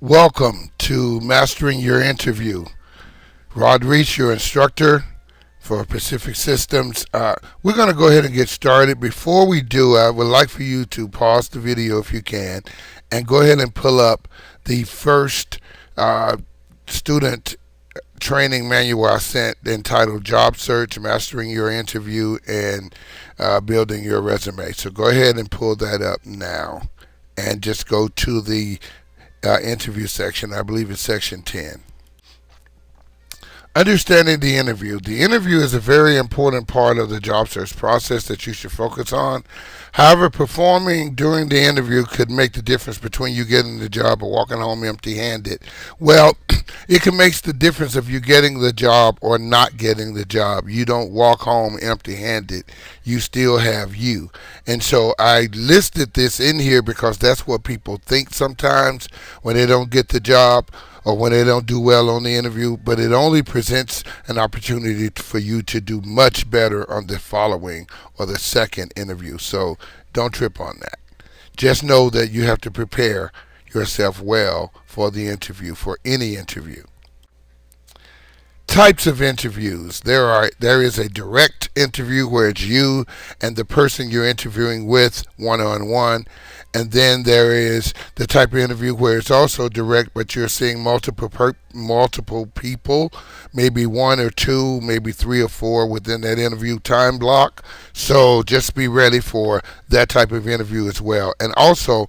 Welcome to Mastering Your Interview. Rod Reach, your instructor for Pacific Systems. We're going to go ahead and get started. Before we do, I would like for you to pause the video if you can and go ahead and pull up the first student training manual I sent entitled Job Search, Mastering Your Interview, and Building Your Resume. So go ahead and pull that up now and just go to the interview section. I believe it's section 10. Understanding the interview. The interview is a very important part of the job search process that you should focus on. However, performing during the interview could make the difference between you getting the job or walking home empty-handed. Well, it can make the difference of you getting the job or not getting the job. You don't walk home empty-handed. You still have you. And so I listed this in here because that's what people think sometimes when they don't get the job or when they don't do well on the interview, but it only presents an opportunity for you to do much better on the following or the second interview. So don't trip on that. Just know that you have to prepare yourself well for the interview, for any interview. Types of interviews. There is a direct interview where it's you and the person you're interviewing with one-on-one, and then there is the type of interview where it's also direct, but you're seeing multiple people, maybe one or two, maybe three or four within that interview time block. So just be ready for that type of interview as well. And also,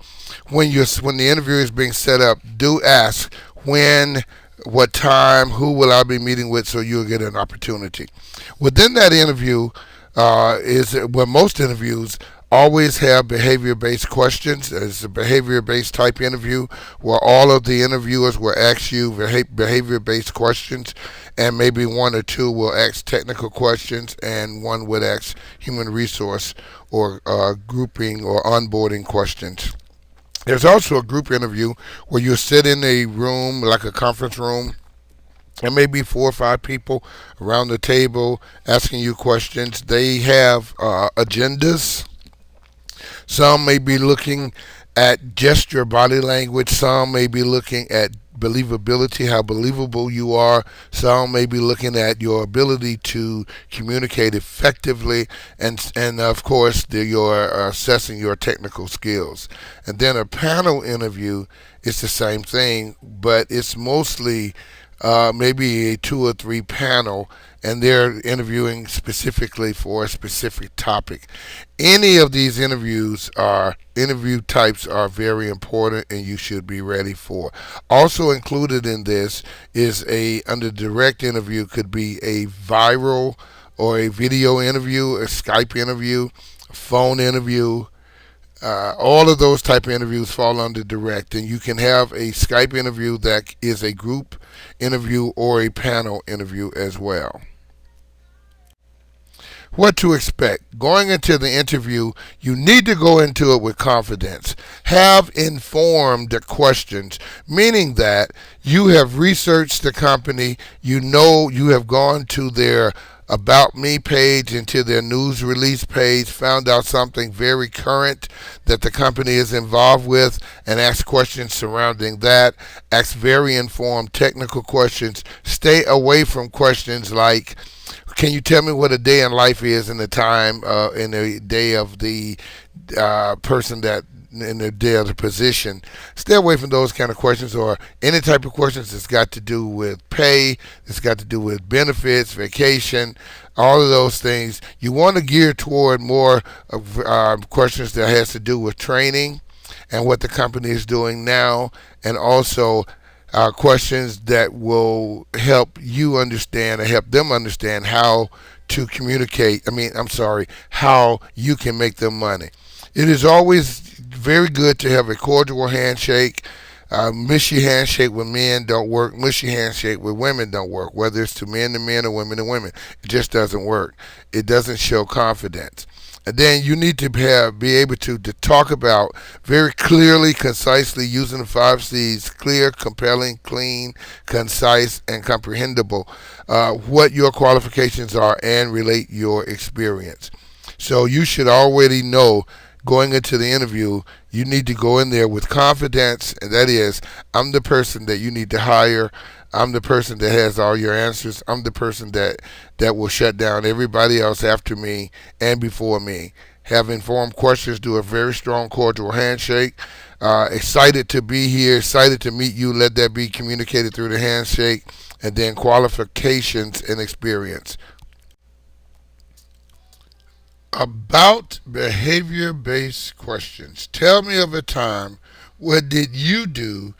when the interview is being set up, do ask when, what time, who will I be meeting with, so you'll get an opportunity. Within that interview most interviews always have behavior-based questions. It's a behavior-based type interview where all of the interviewers will ask you behavior-based questions, and maybe one or two will ask technical questions, and one would ask human resource or grouping or onboarding questions. There's also a group interview where you sit in a room, like a conference room, and maybe 4 or 5 people around the table asking you questions. They have agendas. Some may be looking at just your body language. Some may be looking at believability, how believable you are. Some may be looking at your ability to communicate effectively, and of course, you're assessing your technical skills. And then a panel interview is the same thing, but it's mostly maybe a 2 or 3 panel, and they're interviewing specifically for a specific topic. Any of these interview types are very important, and you should be ready for. Also included in this is under direct interview could be a viral or a video interview, a Skype interview, a phone interview. All of those type of interviews fall under direct, and you can have a Skype interview that is a group interview or a panel interview as well. What to expect. Going into the interview, you need to go into it with confidence. Have informed questions, meaning that you have researched the company, you have gone to their About Me page and to their news release page, found out something very current that the company is involved with, and ask questions surrounding that. Ask very informed technical questions. Stay away from questions like, can you tell me what a day in life is in the time in the day of the person that in the day of the position? Stay away from those kind of questions, or any type of questions that's got to do with pay, that's got to do with benefits, vacation, all of those things. You want to gear toward more questions that has to do with training and what the company is doing now, and also questions that will help you understand or help them understand how to communicate. How you can make them money. It is always very good to have a cordial handshake. Mushy handshake with men don't work. Mushy handshake with women don't work. Whether it's to men or women to women, it just doesn't work. It doesn't show confidence. And then you need to be able to talk about very clearly, concisely, using the 5 C's: clear, compelling, clean, concise, and comprehensible, what your qualifications are and relate your experience. So you should already know going into the interview You need to go in there with confidence, and that is, I'm the person that you need to hire. I'm the person that has all your answers. I'm the person that will shut down everybody else after me and before me. Have informed questions, do a very strong, cordial handshake. Excited to be here, excited to meet you. Let that be communicated through the handshake. And then qualifications and experience. About behavior based questions. Tell me of a time. What did you do?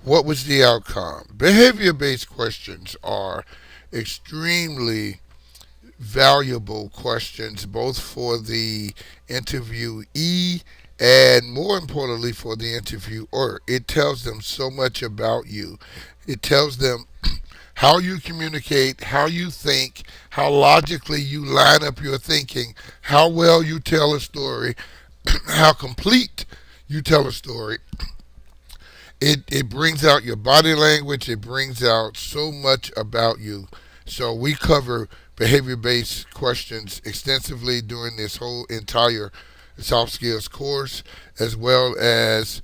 What was the outcome? Behavior based questions are extremely valuable questions, both for the interviewee and more importantly for the interviewer. It tells them so much about you. It tells them how you communicate, how you think, how logically you line up your thinking, how well you tell a story, how complete you tell a story. It brings out your body language, it brings out so much about you. So we cover behavior based questions extensively during this whole entire soft skills course, as well as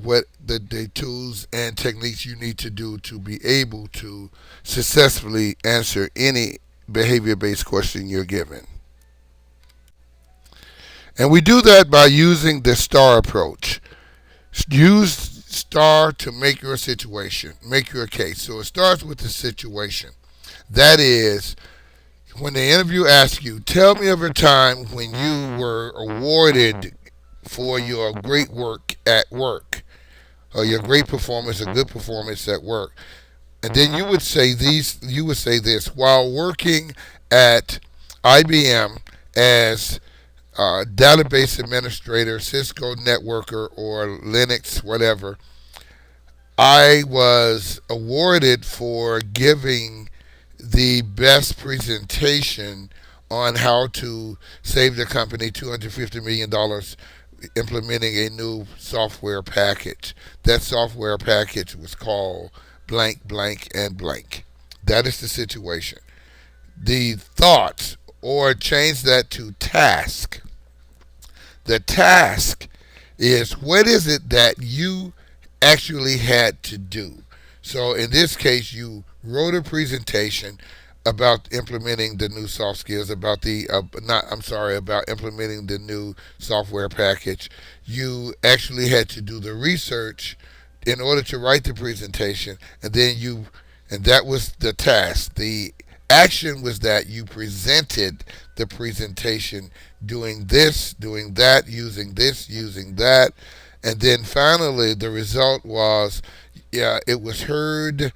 what the tools and techniques you need to do to be able to successfully answer any behavior based question you're given. And we do that by using the STAR approach. Use STAR to make your situation, make your case. So it starts with the situation. That is, when the interview asks you, tell me of a time when you were awarded for your great work at work, or your great performance, a good performance at work. And then you would say this, while working at IBM as database administrator, Cisco networker, or Linux, whatever, I was awarded for giving the best presentation on how to save the company $250 million implementing a new software package. That software package was called blank, blank, and blank. That is the situation. The thoughts, or change that to task. The task is, what is it that you actually had to do? So in this case, you wrote a presentation about implementing the new soft skills, about the not I'm sorry about implementing the new software package. You actually had to do the research in order to write the presentation, and that was the task. The action was that you presented the presentation doing this, doing that, using this, using that, and then finally the result was, yeah, it was heard.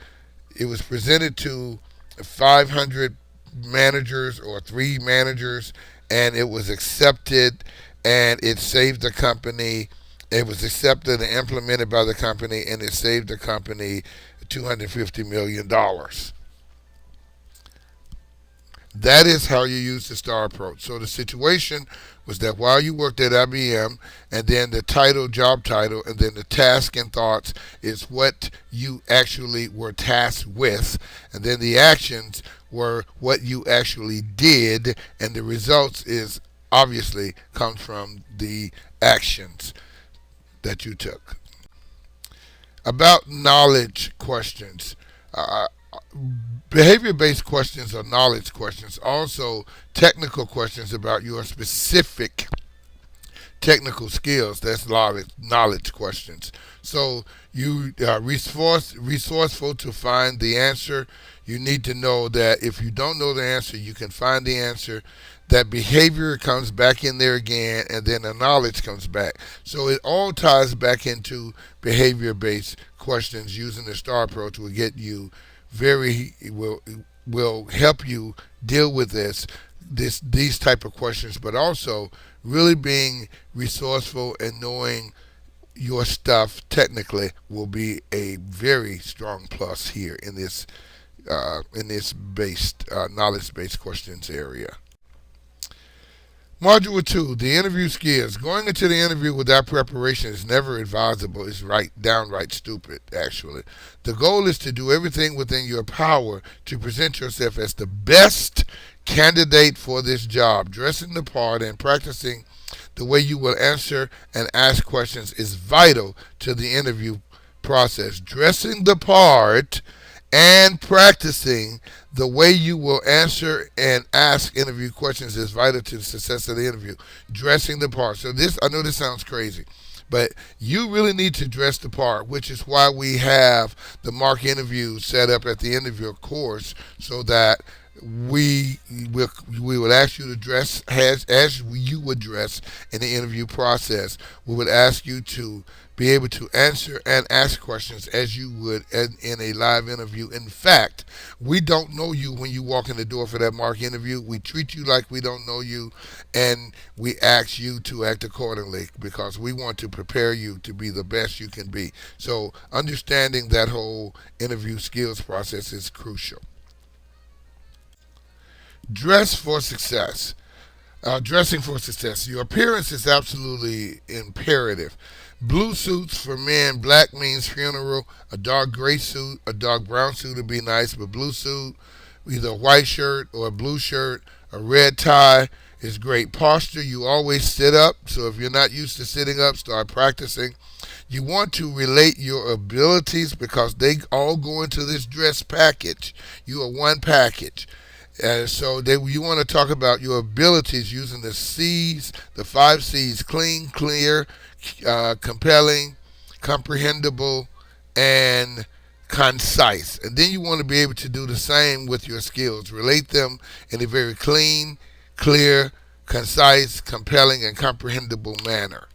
It was presented to 500 managers or 3 managers, and it was accepted, and it saved the company. It was accepted and implemented by the company, and it saved the company $250 million. That is how you use the STAR approach. So the situation was that while you worked at IBM, and then the title, job title, and then the task and thoughts is what you actually were tasked with, and then the actions were what you actually did, and the results is obviously comes from the actions that you took. About knowledge questions. Behavior based questions are knowledge questions. Also, technical questions about your specific technical skills. That's knowledge questions. So you are resourceful to find the answer. You need to know that if you don't know the answer, you can find the answer. That behavior comes back in there again, and then the knowledge comes back. So it all ties back into behavior-based questions. Using the STAR approach will get you will help you deal with these type of questions, but also really being resourceful and knowing your stuff technically will be a very strong plus here in this based knowledge based questions area. Module 2, the interview skills. Going into the interview without preparation is never advisable. It's downright stupid, actually. The goal is to do everything within your power to present yourself as the best candidate for this job. Dressing the part and practicing the way you will answer and ask questions is vital to the interview process. Dressing the part and practicing the way you will answer and ask interview questions is vital to the success of the interview. Dressing the part. So this, I know this sounds crazy, but you really need to dress the part, which is why we have the mock interview set up at the end of your course, so that we would ask you to dress as you would dress in the interview process. We would ask you to be able to answer and ask questions as you would in a live interview. In fact, we don't know you when you walk in the door for that mock interview. We treat you like we don't know you, and we ask you to act accordingly because we want to prepare you to be the best you can be. So understanding that whole interview skills process is crucial. Dress for success. Dressing for success. Your appearance is absolutely imperative. Blue suits for men. Black means funeral. A dark gray suit, a dark brown suit would be nice, but blue suit, either a white shirt or a blue shirt, a red tie is great. Posture, you always sit up. So if you're not used to sitting up, start practicing. You want to relate your abilities because they all go into this dress package. You are one package. And so you want to talk about your abilities using the C's, the 5 C's: clean, clear, compelling, comprehensible, and concise. And then you want to be able to do the same with your skills. Relate them in a very clean, clear, concise, compelling, and comprehensible manner.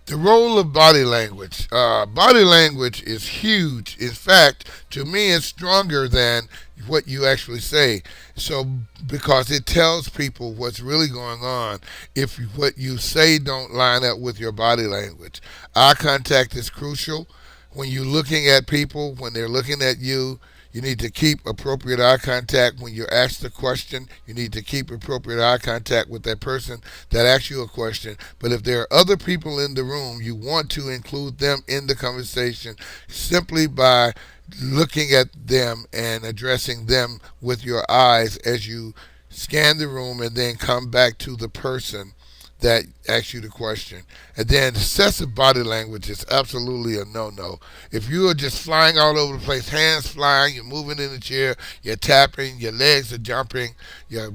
The role of body language. Body language is huge. In fact, to me, it's stronger than what you actually say. So, because it tells people what's really going on if what you say don't line up with your body language. Eye contact is crucial. When you're looking at people, when they're looking at you, you need to keep appropriate eye contact. When you're asked a question, you need to keep appropriate eye contact with that person that asks you a question. But if there are other people in the room, you want to include them in the conversation simply by looking at them and addressing them with your eyes as you scan the room and then come back to the person that asks you the question. And then excessive body language is absolutely a no-no. If you are just flying all over the place, hands flying, you're moving in the chair, you're tapping, your legs are jumping, your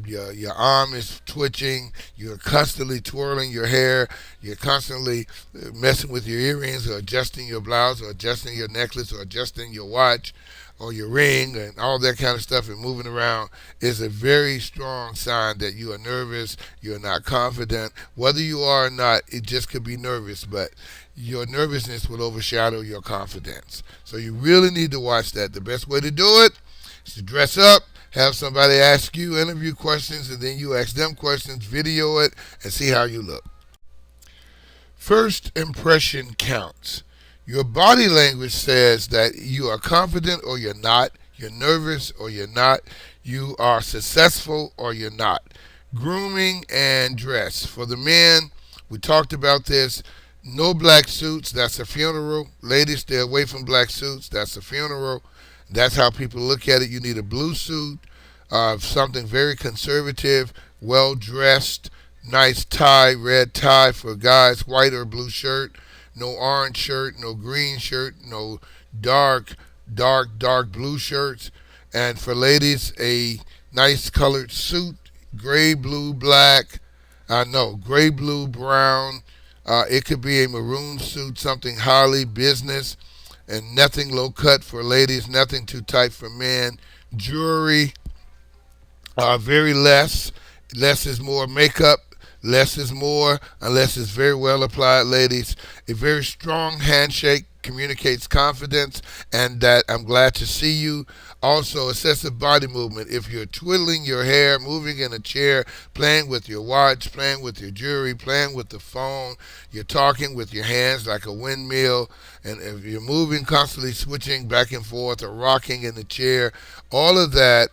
arm is twitching, you're constantly twirling your hair, you're constantly messing with your earrings or adjusting your blouse or adjusting your necklace or adjusting your watch or your ring and all that kind of stuff and moving around is a very strong sign that you are nervous, you're not confident. Whether you are or not, it just could be nervous, but your nervousness will overshadow your confidence. So you really need to watch that. The best way to do it is to dress up, have somebody ask you interview questions, and then you ask them questions, video it, and see how you look. First impression counts. Your body language says that you are confident or you're not, you're nervous or you're not, you are successful or you're not. Grooming and dress. For the men, we talked about this. No black suits, that's a funeral. Ladies, stay away from black suits, that's a funeral. That's how people look at it. You need a blue suit, something very conservative, well dressed, nice tie, red tie for guys, white or blue shirt. No orange shirt, no green shirt, no dark blue shirts. And for ladies, a nice colored suit, gray, blue, black, gray, blue, brown. It could be a maroon suit, something highly business, and nothing low cut for ladies, nothing too tight for men. Jewelry, very less. Less is more. Makeup, less is more, unless it's very well applied, ladies. A very strong handshake communicates confidence and that I'm glad to see you. Also, excessive body movement. If you're twiddling your hair, moving in a chair, playing with your watch, playing with your jewelry, playing with the phone, you're talking with your hands like a windmill, and if you're moving, constantly switching back and forth or rocking in the chair, all of that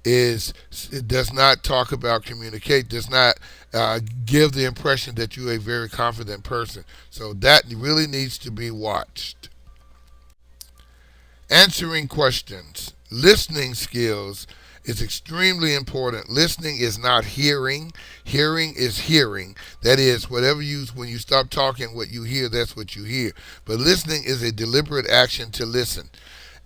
it does not talk about communicate, does not give the impression that you're a very confident person. So that really needs to be watched. Answering questions. Listening skills is extremely important. Listening is not hearing. Hearing is hearing. That is, whatever you, when you stop talking, what you hear, that's what you hear. But listening is a deliberate action to listen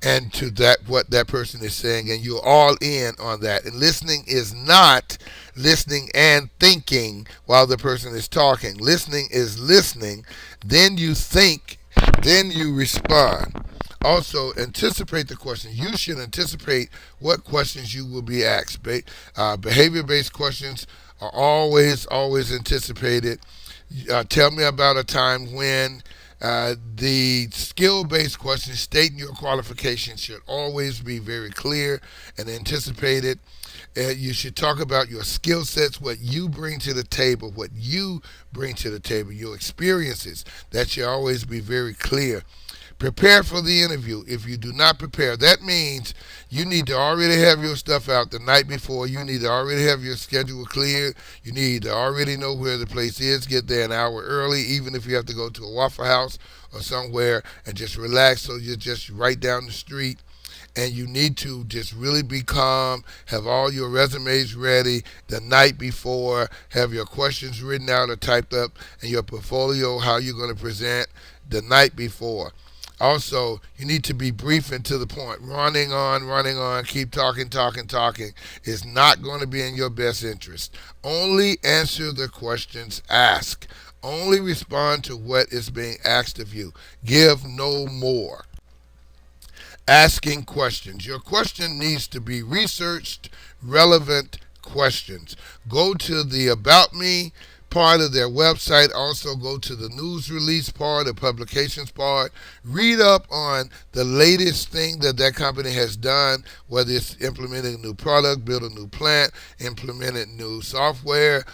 and to that what that person is saying, and you're all in on that. And listening is not listening and thinking while the person is talking. Listening is listening, then you think, then you respond. Also, anticipate the questions. You should anticipate what questions you will be asked. Behavior-based questions are always anticipated. Tell me about a time when. The skill based questions stating your qualifications should always be very clear and anticipated. You should talk about your skill sets, what you bring to the table, your experiences. That should always be very clear. Prepare for the interview. If you do not prepare, that means you need to already have your stuff out the night before. You need to already have your schedule clear. You need to already know where the place is. Get there an hour early, even if you have to go to a Waffle House or somewhere, and just relax so you're just right down the street. And you need to just really be calm, have all your resumes ready the night before, have your questions written out or typed up, and your portfolio, how you're going to present the night before. Also, you need to be brief and to the point. Running on, keep talking is not going to be in your best interest. Only answer the questions asked. Only respond to what is being asked of you. Give no more. Asking questions. Your question needs to be researched, relevant questions. Go to the About Me part of their website. Also go to the news release part, the publications part. Read up on the latest thing that that company has done, whether it's implementing a new product, build a new plant, implementing new software,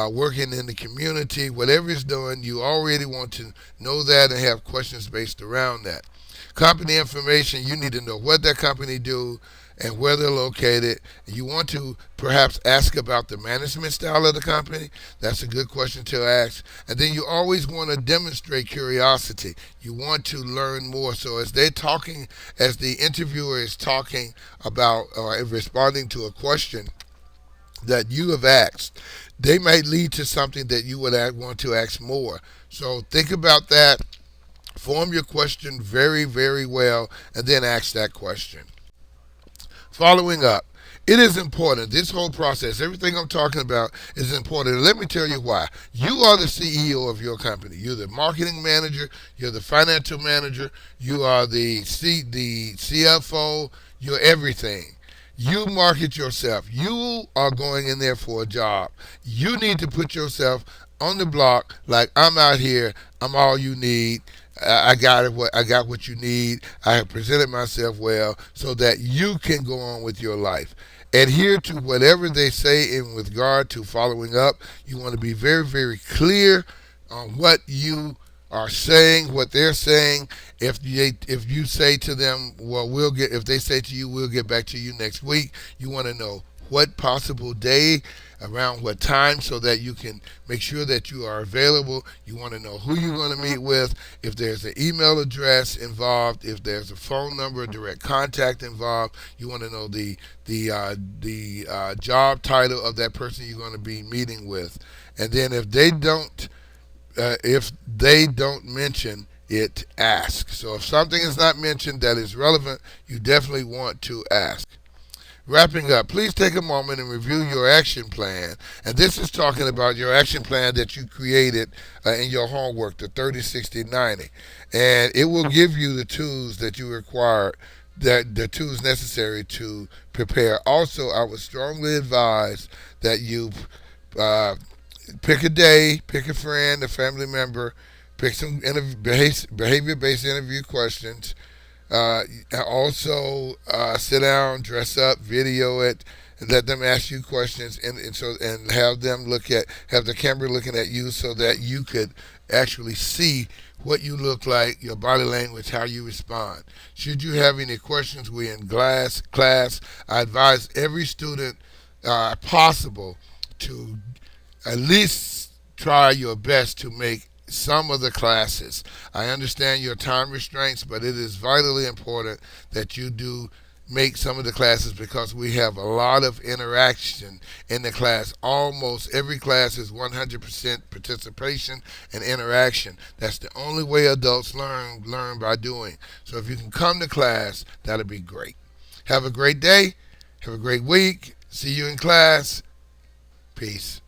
working in the community, whatever it's doing, you already want to know that and have questions based around that. Company information, you need to know what that company do and where they're located. You want to perhaps ask about the management style of the company. That's a good question to ask. And then you always want to demonstrate curiosity. You want to learn more. So as they're talking, as the interviewer is talking about or responding to a question that you have asked, they might lead to something that you would want to ask more. So think about that. Form your question very well, and then ask that question. Following up, it is important. This whole process, everything I'm talking about is important. And let me tell you why. You are the CEO of your company. You're the marketing manager. You're the financial manager. You are the CFO. You're everything. You market yourself. You are going in there for a job. You need to put yourself on the block like I'm out here. I'm all you need. I got it. I got what you need. I have presented myself well, so that you can go on with your life. Adhere to whatever they say in with regard to following up. You want to be very clear on what you are saying, what they're saying. If you say to them, well, if they say to you, we'll get back to you next week. You want to know what possible day, around what time, so that you can make sure that you are available. You want to know who you're going to meet with, if there's an email address involved, if there's a phone number, direct contact involved. You want to know the job title of that person you're going to be meeting with. And then if they don't mention it, ask. So if something is not mentioned that is relevant, you definitely want to ask. Wrapping up, please take a moment and review your action plan. And this is talking about your action plan that you created in your homework, the 30, 60, 90. And it will give you the tools that you require, that the tools necessary to prepare. Also, I would strongly advise that you pick a day, pick a friend, a family member, pick some behavior-based interview questions. Also, sit down, dress up, video it, and let them ask you questions, and have the camera looking at you, so that you could actually see what you look like, your body language, how you respond. Should you have any questions, we're in class. I advise every student possible to at least try your best to make some of the classes. I understand your time restraints, but it is vitally important that you do make some of the classes because we have a lot of interaction in the class. Almost every class is 100% participation and interaction. That's the only way adults learn by doing. So if you can come to class, that'll be great. Have a great day. Have a great week. See you in class. Peace.